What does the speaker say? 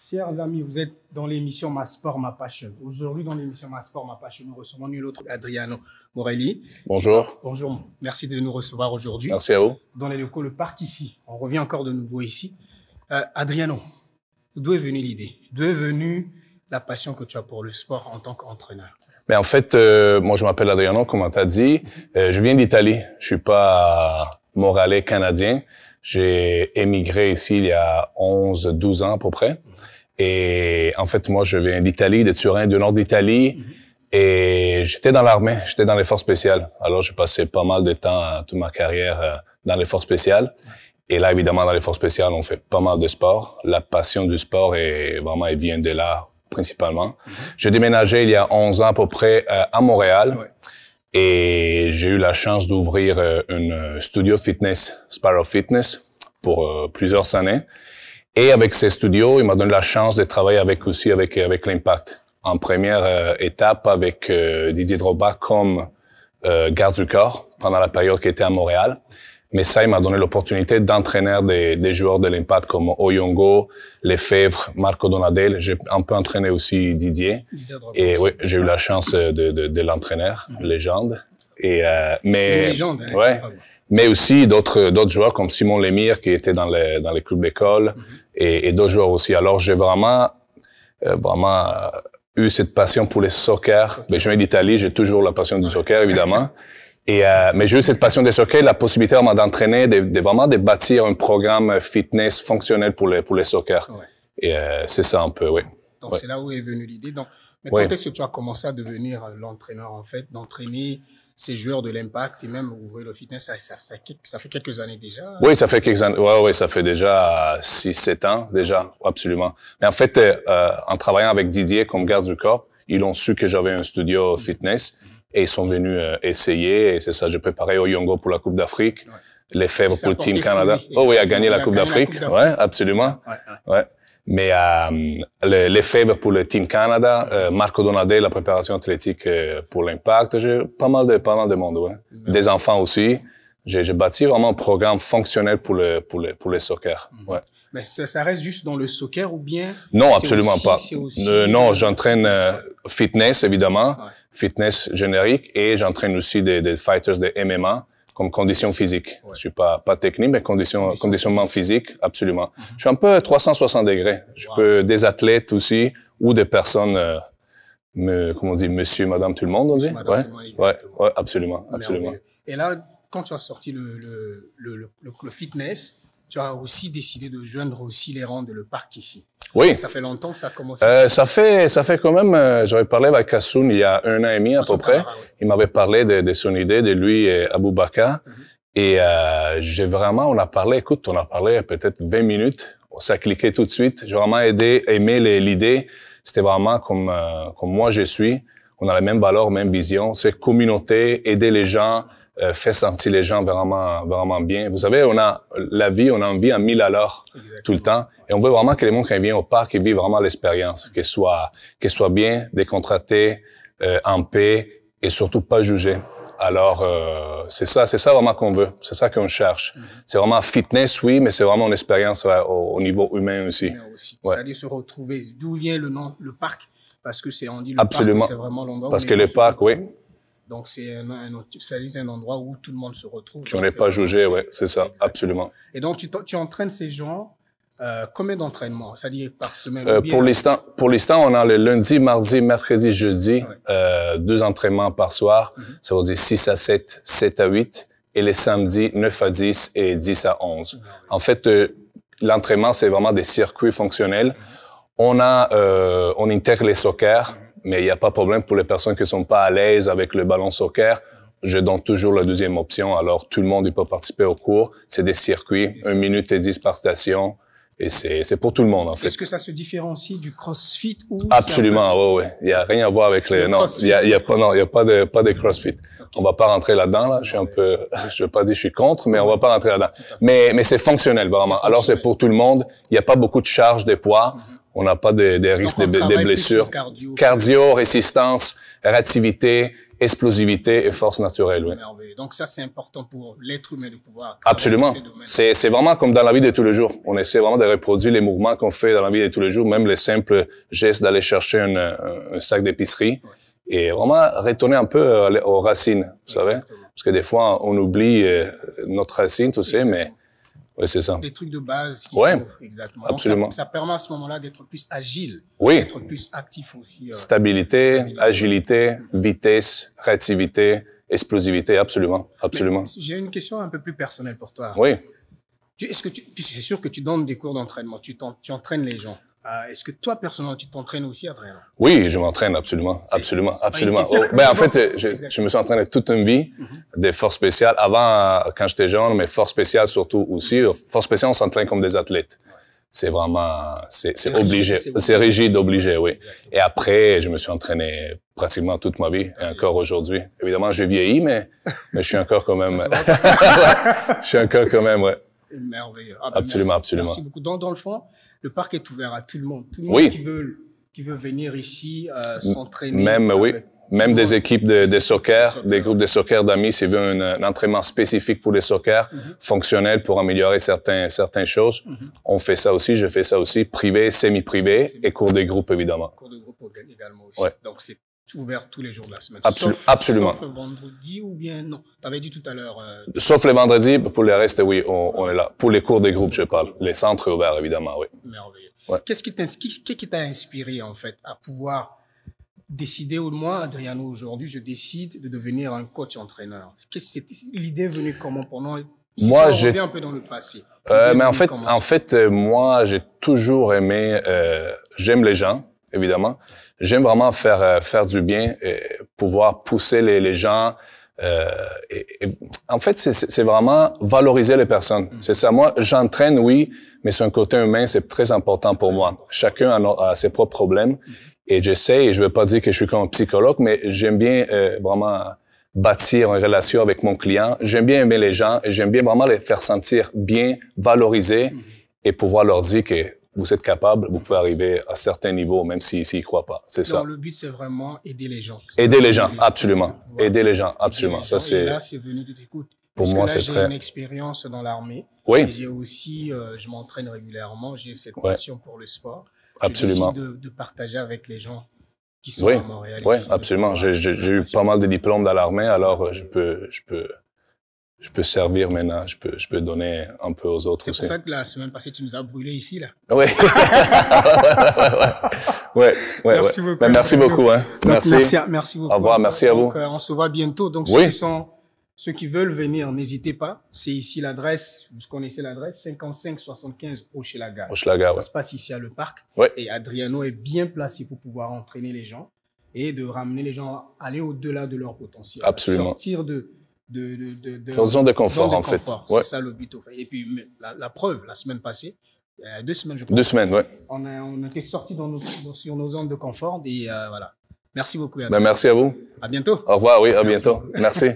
Chers amis, vous êtes dans l'émission Ma Sport, Ma Passion. Aujourd'hui, dans l'émission Ma Sport, Ma Passion, nous recevons nul autre Adriano Morelli. Bonjour. Bonjour, merci de nous recevoir aujourd'hui. Merci à vous. Dans les locaux, le parc ici. On revient encore de nouveau ici. Adriano, d'où est venue l'idée? D'où est venue la passion que tu as pour le sport en tant qu'entraîneur? Mais en fait, moi, je m'appelle Adriano, comme on t'a dit. Je viens d'Italie. Je suis pas montréalais canadien. J'ai émigré ici il y a 12 ans à peu près. Et en fait, moi, je viens d'Italie, de Turin, du nord d'Italie. Et j'étais dans l'armée, j'étais dans les forces spéciales. Alors, j'ai passé pas mal de temps, toute ma carrière, dans les forces spéciales. Et là, évidemment, dans les forces spéciales, on fait pas mal de sport. La passion du sport elle vient de là, principalement. J'ai déménagé il y a 11 ans à peu près à Montréal. Ouais. Et j'ai eu la chance d'ouvrir une studio fitness, Sparrow Fitness, pour plusieurs années. Et avec ces studios, il m'a donné la chance de travailler avec l'Impact. En première étape avec Didier Drogba comme garde du corps pendant la période qu'il était à Montréal. Mais ça, il m'a donné l'opportunité d'entraîner des joueurs de l'Impact comme Oyongo, Lefebvre, Marco Donadel. J'ai un peu entraîné aussi Didier. Et oui, j'ai eu la chance de l'entraîner, légende. Et mais c'est une légende. Hein, ouais. Mais aussi d'autres joueurs comme Simon Lemire qui était dans les clubs d'école et d'autres joueurs aussi. Alors j'ai vraiment eu cette passion pour le soccer. Ben, je viens d'Italie, j'ai toujours la passion du soccer évidemment. Mais j'ai eu cette passion des soccer, la possibilité vraiment d'entraîner, de bâtir un programme fitness fonctionnel pour les soccer. Ouais. Et c'est ça un peu, oui. Donc c'est là où est venue l'idée. Donc, mais quand est-ce que tu as commencé à devenir l'entraîneur en fait, d'entraîner ces joueurs de l'Impact et même ouvrir le fitness, ça fait quelques années déjà? Oui, ça fait quelques années. Ouais, ça fait déjà 6-7 ans déjà, absolument. Mais en fait, en travaillant avec Didier comme garde du corps, ils ont su que j'avais un studio fitness. Et ils sont venus essayer, et c'est ça, j'ai préparé Oyongo pour la Coupe d'Afrique, Lefebvre pour le Team Canada. Oh oui, a gagné la Coupe d'Afrique. Ouais, absolument. Ouais. Mais Lefebvre pour le Team Canada, Marco Donadel, la préparation athlétique pour l'Impact. J'ai pas mal de monde, ouais. Des enfants aussi. J'ai bâti vraiment un programme fonctionnel pour le soccer. Ouais. Mais ça reste juste dans le soccer ou bien? Non, absolument pas. Non, j'entraîne fitness évidemment, fitness générique, et j'entraîne aussi des fighters de MMA comme condition physique. Ouais. Je suis pas technique, mais conditionnement physique, absolument. Je suis un peu 360 degrés. Je peux des athlètes aussi ou des personnes comment on dit, monsieur, madame, tout le monde, on dit? Ouais, absolument. Et là, quand tu as sorti le fitness, tu as aussi décidé de joindre aussi les rangs de le parc ici. Oui. Ça fait longtemps que ça a commencé. Ça fait quand même, j'avais parlé avec Kassoun il y a 1 an et demi à peu près. Ouais. Il m'avait parlé de son idée, de lui et Aboubakar. Et on a parlé peut-être 20 minutes. Ça a cliqué tout de suite. J'ai vraiment aimé l'idée. C'était vraiment comme moi je suis. On a la même valeur, même vision. C'est communauté, aider les gens, fait sentir les gens vraiment bien. Vous savez, on a une vie à 1000 à l'heure tout le temps. Et on veut vraiment que les gens qui viennent au parc, ils vivent vraiment l'expérience, qu'elle soit bien, décontractée, en paix et surtout pas jugée. Alors, c'est ça vraiment qu'on veut. C'est ça qu'on cherche. C'est vraiment fitness, oui, mais c'est vraiment une expérience au niveau humain aussi. Ouais. C'est-à-dire se retrouver. D'où vient le nom, le parc? Parce que on dit le Absolument. parc, c'est vraiment l'endroit. Parce que le parc, oui. Donc, c'est un endroit où tout le monde se retrouve. On n'est pas jugé, oui, c'est ça, exactement. Absolument. Et donc, tu entraînes ces gens, combien d'entraînements? C'est-à-dire par semaine? Pour l'instant, on a le lundi, mardi, mercredi, jeudi, 2 entraînements par soir. Ça veut dire 6 à 7, 7 à 8. Et les samedis, 9 à 10 et 10 à 11. En fait, l'entraînement, c'est vraiment des circuits fonctionnels. On intègre les soccer. Mais il n'y a pas de problème pour les personnes qui sont pas à l'aise avec le ballon soccer. Je donne toujours la deuxième option. Alors, tout le monde peut participer au cours. C'est des circuits, 1 minute et 10 par station. Et c'est pour tout le monde, en fait. Est-ce que ça se différencie du CrossFit ou? Absolument, oui. Il y a rien à voir avec non, il y a pas de CrossFit. Okay. On va pas rentrer là-dedans, là. Je veux pas dire que je suis contre, mais on va pas rentrer là-dedans. Mais c'est fonctionnel, vraiment. Alors, c'est pour tout le monde. Il n'y a pas beaucoup de charges de poids. On n'a pas de risque de blessures. Cardio, résistance, réactivité explosivité et force naturelle. Oui. Merveilleux. Donc ça, c'est important pour l'être humain de pouvoir... Absolument. C'est vraiment comme dans la vie de tous les jours. On essaie vraiment de reproduire les mouvements qu'on fait dans la vie de tous les jours, même les simples gestes d'aller chercher un sac d'épicerie. Ouais. Et vraiment retourner un peu aux racines, vous savez. Parce que des fois, on oublie notre racine, tu sais, mais oui, c'est ça. Des trucs de base. Oui, exactement. absolument. Donc ça permet à ce moment-là d'être plus agile. Oui. D'être plus actif aussi. Stabilité, agilité, vitesse, réactivité, explosivité, absolument, absolument. J'ai une question un peu plus personnelle pour toi. Oui. Est-ce que c'est sûr que tu donnes des cours d'entraînement, tu entraînes les gens. Est-ce que toi, personnellement, tu t'entraînes aussi, Adrien? Oui, je m'entraîne absolument, absolument, absolument. Oh, ben, en fait, je me suis entraîné toute une vie des forces spéciales. Avant, quand j'étais jeune, mais forces spéciales surtout aussi. Forces spéciales, on s'entraîne comme des athlètes. C'est vraiment, c'est obligé. C'est rigide, obligé, oui. Exactement. Et après, je me suis entraîné pratiquement toute ma vie, et encore aujourd'hui. Évidemment, j'ai vieilli, mais je suis encore quand même, je suis encore quand même, ouais. Merveilleux. Absolument, absolument. Merci beaucoup. Dans le fond, le parc est ouvert à tout le monde. Tout le monde qui veut venir ici, s'entraîner. Même, oui. Même des équipes de soccer, des groupes de soccer d'amis, s'ils veulent un entraînement spécifique pour les soccer, fonctionnel pour améliorer certaines choses. On fait ça aussi, je fais ça aussi, privé, semi-privé et cours de groupe, évidemment. Cours de groupe également aussi. Ouais. Donc, c'est ouvert tous les jours de la semaine. Absolument. Sauf vendredi ou bien non. Tu avais dit tout à l'heure. Sauf les vendredis, pour le reste, oui, on est là. Pour les cours de groupe, je parle. Les centres ouverts, évidemment, oui. Merveilleux. Ouais. Qu'est-ce qui t'a inspiré, en fait, à pouvoir décider, ou moi, Adriano, aujourd'hui, je décide de devenir un coach-entraîneur? L'idée est venue comment pour nous? Moi, je reviens un peu dans le passé. Mais en fait, moi, j'ai toujours aimé, j'aime les gens, évidemment. J'aime vraiment faire du bien et pouvoir pousser les gens. En fait, c'est vraiment valoriser les personnes. C'est ça. Moi, j'entraîne, oui, mais sur un côté humain, c'est très important pour moi. Chacun a ses propres problèmes. Et j'essaie, et je veux pas dire que je suis comme un psychologue, mais j'aime bien vraiment bâtir une relation avec mon client. J'aime bien aimer les gens et j'aime bien vraiment les faire sentir bien, valoriser et pouvoir leur dire que vous êtes capable, vous pouvez arriver à certains niveaux, même s'ils y croient pas. C'est ça. Le but, c'est vraiment aider les gens. Aider les gens, absolument. Aider les gens, absolument. Ça, c'est. Là, c'est venu de t'écouter. Pour moi, c'est très. J'ai une expérience dans l'armée. Oui. J'ai aussi, je m'entraîne régulièrement. J'ai cette passion pour le sport. Absolument. Je décide de partager avec les gens qui sont à Montréal. Oui, absolument. J'ai eu pas mal de diplômes dans l'armée, alors je peux servir maintenant. Je peux donner un peu aux autres aussi. C'est pour ça que la semaine passée, tu nous as brûlés ici, là. Oui. Merci beaucoup. Ben, merci beaucoup, hein. Merci beaucoup. Au revoir, merci à vous. Donc, on se voit bientôt. Donc, ceux qui veulent venir, n'hésitez pas. C'est ici l'adresse. Vous connaissez l'adresse? 5575 Hochelaga. Hochelaga, Ça se passe ici à le parc. Ouais. Et Adriano est bien placé pour pouvoir entraîner les gens et de ramener les gens à aller au-delà de leur potentiel. Absolument. Sortir de zone de confort, en fait. C'est ça le but. Et puis, la preuve, la semaine passée, 2 semaines, je crois. 2 semaines, ouais. On était sortis sur nos zones de confort et voilà. Merci beaucoup. Ben, merci à vous. À bientôt. Au revoir, oui, à bientôt. Merci.